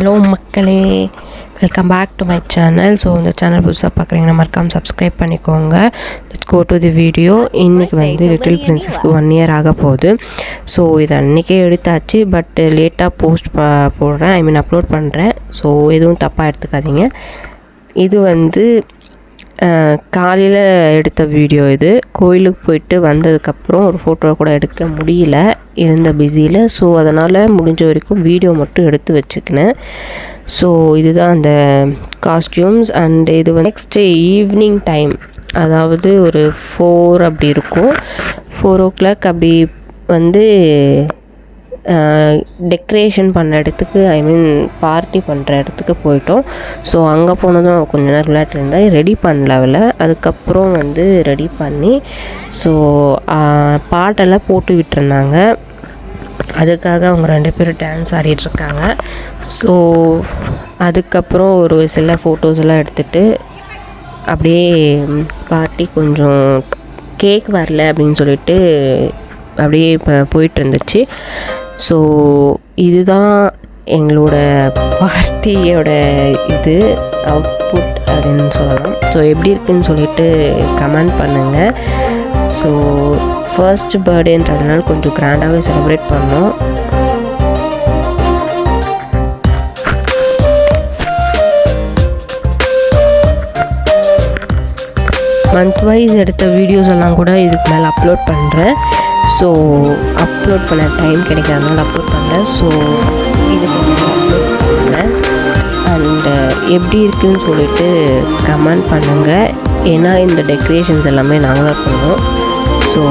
Hello மக்களே, welcome back to my channel. So இந்த channel புதுசாக பார்க்குறீங்கன்னா மறக்காமல் சப்ஸ்கிரைப் பண்ணிக்கோங்க. Let's go to the video. இன்றைக்கி வந்து லிட்டில் பிரின்சஸ்க்கு 1 இயர் ஆக போகுது. ஸோ இது அன்றைக்கே எடுத்தாச்சு, பட் லேட்டாக போஸ்ட் போடுறேன், அப்லோட் பண்ணுறேன். ஸோ எதுவும் தப்பாக எடுத்துக்காதீங்க. இது வந்து காலையில் எடுத்த வீடியோ. இது கோயிலுக்கு போயிட்டு வந்ததுக்கப்புறம் ஒரு ஃபோட்டோ கூட எடுக்க முடியல, இருந்த பிஸியில். ஸோ அதனால் முடிஞ்ச வரைக்கும் வீடியோ மட்டும் எடுத்து வச்சுக்கினேன். ஸோ இதுதான் அந்த காஸ்டியூம்ஸ். அண்ட் இது வந்து நெக்ஸ்ட்டு ஈவினிங் டைம், அதாவது ஒரு 4 அப்படி இருக்கும், 4 o'clock அப்படி வந்து டெக்கரேஷன் பண்ண இடத்துக்கு, பார்ட்டி பண்ணுற இடத்துக்கு போயிட்டோம். ஸோ அங்கே போனதும் கொஞ்ச நேரம் விளையாட்டுருந்தேன், ரெடி பண்ணல. அதுக்கப்புறம் வந்து ரெடி பண்ணி ஸோ பாட்டெல்லாம் போட்டு விட்டுருந்தாங்க. அதுக்காக அவங்க 2 பேரும் டான்ஸ் ஆடிட்டுருக்காங்க. ஸோ அதுக்கப்புறம் ஒரு சில ஃபோட்டோஸ் எல்லாம் எடுத்துகிட்டு அப்படியே பார்ட்டி கொஞ்சம் கேக் வரல அப்படின்னு சொல்லிட்டு அப்படியே இப்போ போயிட்டு இருந்துச்சு. ஸோ இதுதான் எங்களோட பார்ட்டியோட இது அவுட்புட் அப்படின்னு சொல்லலாம். ஸோ எப்படி இருக்குதுன்னு சொல்லிட்டு கமெண்ட் பண்ணுங்கள். ஸோ ஃபர்ஸ்ட் பர்த்டேன்றதுனால கொஞ்சம் கிராண்டாகவே செலிப்ரேட் பண்ணோம். மந்த் வைஸ் எடுத்த வீடியோஸ் எல்லாம் கூட இதுக்கு மேலே அப்லோட் பண்ணுறேன். ஸோ அப்லோட் பண்ண டைம் கிடைக்காதனால அப்லோட் பண்ணுறேன். ஸோ இதுக்கு மேலே அப்லோட் பண்ணுறேன். அண்டு எப்படி இருக்குதுன்னு சொல்லிட்டு கமெண்ட் பண்ணுங்கள். ஏன்னா இந்த டெக்கரேஷன்ஸ் எல்லாமே நாங்கள் தான் பண்ணுவோம். ஸோ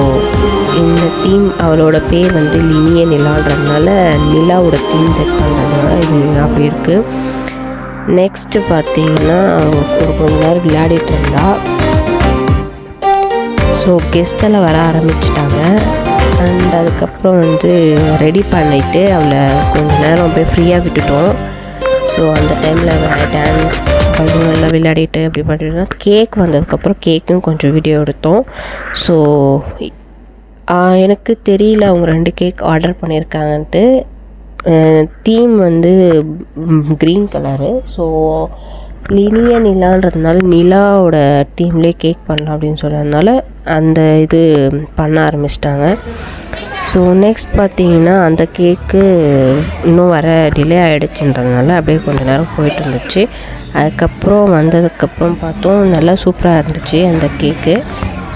இந்த தீம், அவளோட பேர் வந்து லினிய நிலான்றதுனால நிலாவோட தீம் செட் பண்ணுறதுனால இது அப்படி இருக்குது. நெக்ஸ்ட்டு பார்த்தீங்கன்னா ஒரு கொஞ்ச நேரம் விளையாடிட்டு இருந்தா. ஸோ கெஸ்டெல்லாம் வர ஆரம்பிச்சிட்டாங்க. அண்ட் அதுக்கப்புறம் வந்து ரெடி பண்ணிவிட்டு அவளை கொஞ்சம் நேரம் போய் ஃப்ரீயாக விட்டுட்டோம். ஸோ அந்த டைமில் டான்ஸ் கொஞ்சம் நல்லா விளையாடிட்டு அப்படி பண்ணிட்டு கேக் வந்ததுக்கப்புறம் கேக்கும் கொஞ்சம் வீடியோ எடுத்தோம். ஸோ எனக்கு தெரியல அவங்க 2 கேக் ஆர்டர் பண்ணியிருக்காங்கன்ட்டு. தீம் வந்து க்ரீன் கலரு. ஸோ லினிய நிலான்றதுனால நிலாவோட தீம்லேயே கேக் பண்ணலாம் அப்படின்னு சொன்னதுனால அந்த இது பண்ண ஆரம்பிச்சிட்டாங்க. ஸோ நெக்ஸ்ட் பார்த்தீங்கன்னா அந்த கேக்கு இன்னும் வர டிலே ஆகிடுச்சுன்றதுனால அப்படியே கொஞ்சம் நேரம் போயிட்டு இருந்துச்சு. அதுக்கப்புறம் வந்ததுக்கப்புறம் பார்த்தோம், நல்லா சூப்பராக இருந்துச்சு அந்த கேக்கு.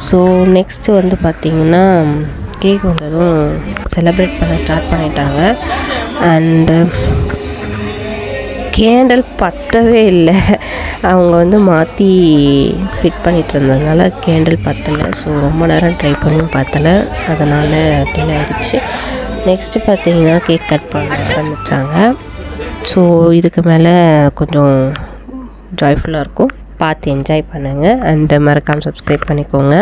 ஸோ நெக்ஸ்ட்டு வந்து பார்த்திங்கன்னா கேக் வந்ததும் செலிப்ரேட் பண்ண ஸ்டார்ட் பண்ணிட்டாங்க. அண்டு கேண்டில் பற்றவே இல்லை, அவங்க வந்து மாற்றி ஃபிட் பண்ணிகிட்டு இருந்ததுனால கேண்டில் பற்றலை. ஸோ ரொம்ப நேரம் ட்ரை பண்ணியும் பற்றலை, அதனால் டிலே ஆகிடுச்சு. நெக்ஸ்ட்டு பார்த்தீங்கன்னா கேக் கட் பண்ண ஆரம்பித்தாங்க. ஸோ இதுக்கு மேலே கொஞ்சம் ஜாய்ஃபுல்லாக இருக்கும், பார்த்து என்ஜாய் பண்ணுங்கள். அண்ட் மறக்காமல் சப்ஸ்கிரைப் பண்ணிக்கோங்க.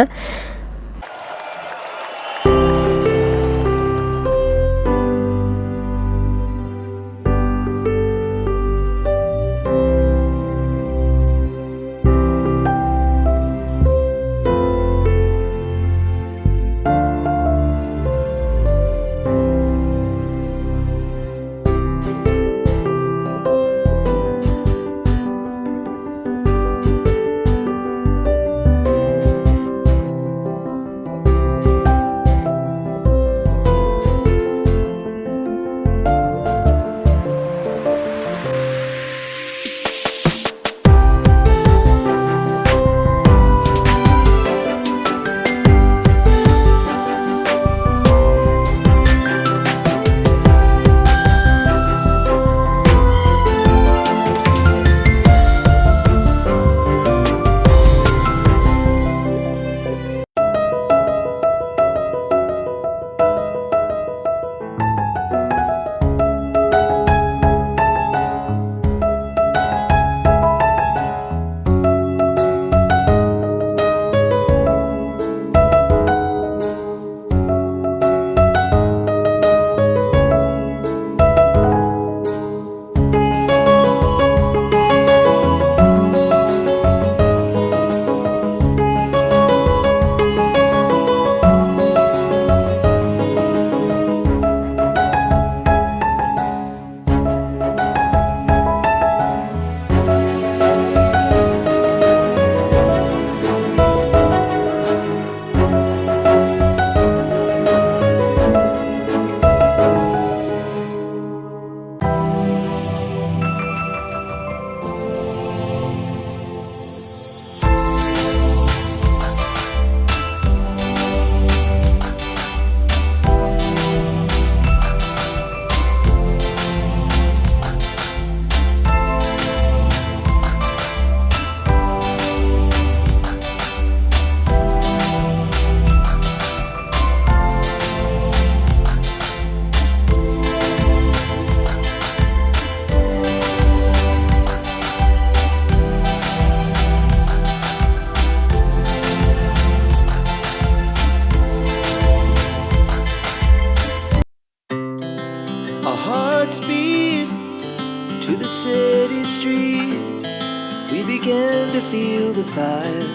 began to feel the fire.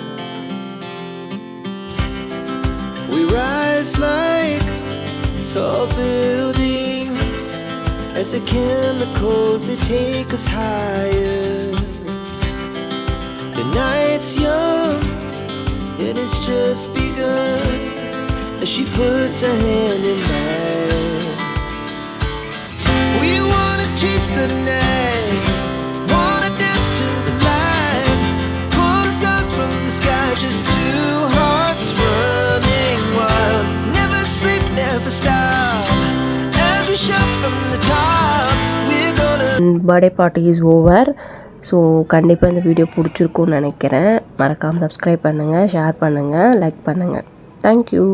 We rise like tall buildings as the chemicals they take us higher. The night's young and it's just begun as she puts her hand in mine. We wanna chase the night, wanna dance to the light, pull the stars from the sky, just two hearts running wild. Never sleep, never stop, as we shout from the top. We're gonna birthday party is over. So கண்டிப்பாக இந்த video பிடிச்சிருக்குன்னு நினைக்கிறேன். மறக்காமல் subscribe பண்ணுங்கள், share பண்ணுங்கள், like பண்ணுங்கள். Thank you.